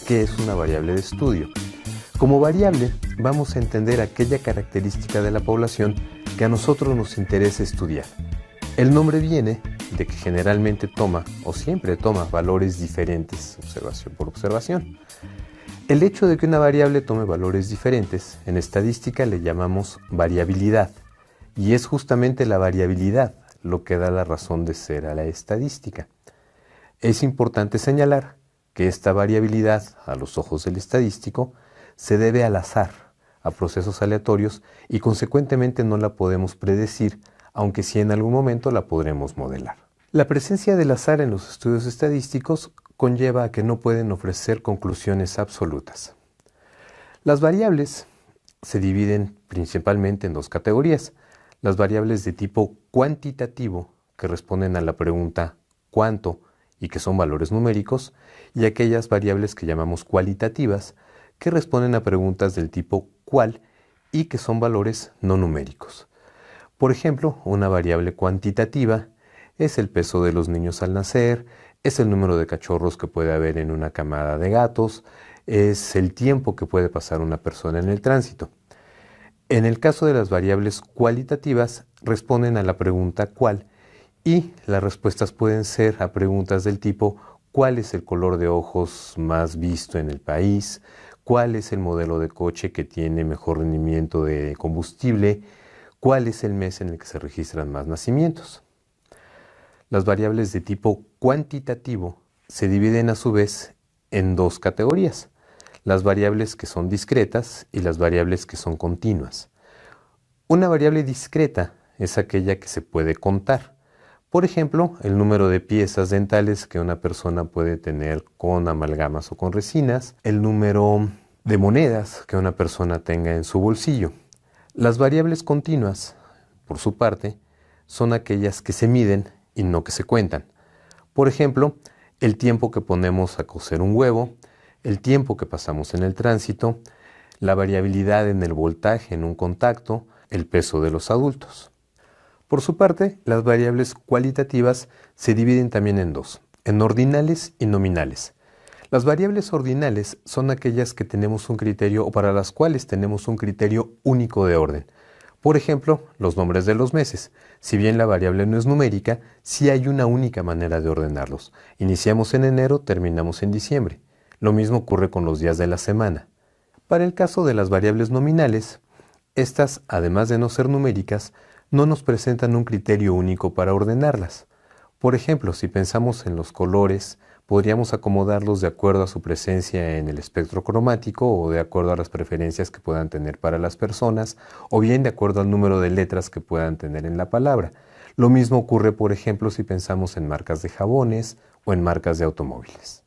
¿qué es una variable de estudio? Como variable vamos a entender aquella característica de la población que a nosotros nos interesa estudiar. El nombre viene de que generalmente toma o siempre toma valores diferentes, observación por observación. El hecho de que una variable tome valores diferentes, en estadística le llamamos variabilidad, y es justamente la variabilidad lo que da la razón de ser a la estadística. Es importante señalar que esta variabilidad, a los ojos del estadístico, se debe al azar, a procesos aleatorios, y consecuentemente no la podemos predecir, aunque sí en algún momento la podremos modelar. La presencia del azar en los estudios estadísticos conlleva a que no pueden ofrecer conclusiones absolutas. Las variables se dividen principalmente en dos categorías: las variables de tipo cuantitativo, que responden a la pregunta ¿cuánto?, y que son valores numéricos, y aquellas variables que llamamos cualitativas, que responden a preguntas del tipo ¿cuál?, y que son valores no numéricos. Por ejemplo, una variable cuantitativa es el peso de los niños al nacer, es el número de cachorros que puede haber en una camada de gatos, es el tiempo que puede pasar una persona en el tránsito. En el caso de las variables cualitativas, responden a la pregunta ¿cuál?, y las respuestas pueden ser a preguntas del tipo ¿cuál es el color de ojos más visto en el país?, ¿cuál es el modelo de coche que tiene mejor rendimiento de combustible?, ¿cuál es el mes en el que se registran más nacimientos? Las variables de tipo cuantitativo se dividen a su vez en dos categorías: las variables que son discretas y las variables que son continuas. Una variable discreta es aquella que se puede contar. Por ejemplo, el número de piezas dentales que una persona puede tener con amalgamas o con resinas, el número de monedas que una persona tenga en su bolsillo. Las variables continuas, por su parte, son aquellas que se miden y no que se cuentan. Por ejemplo, el tiempo que ponemos a cocer un huevo, el tiempo que pasamos en el tránsito, la variabilidad en el voltaje en un contacto, el peso de los adultos. Por su parte, las variables cualitativas se dividen también en dos: en ordinales y nominales. Las variables ordinales son aquellas que tenemos un criterio o para las cuales tenemos un criterio único de orden. Por ejemplo, los nombres de los meses. Si bien la variable no es numérica, sí hay una única manera de ordenarlos. Iniciamos en enero, terminamos en diciembre. Lo mismo ocurre con los días de la semana. Para el caso de las variables nominales, estas, además de no ser numéricas, no nos presentan un criterio único para ordenarlas. Por ejemplo, si pensamos en los colores, podríamos acomodarlos de acuerdo a su presencia en el espectro cromático o de acuerdo a las preferencias que puedan tener para las personas, o bien de acuerdo al número de letras que puedan tener en la palabra. Lo mismo ocurre, por ejemplo, si pensamos en marcas de jabones o en marcas de automóviles.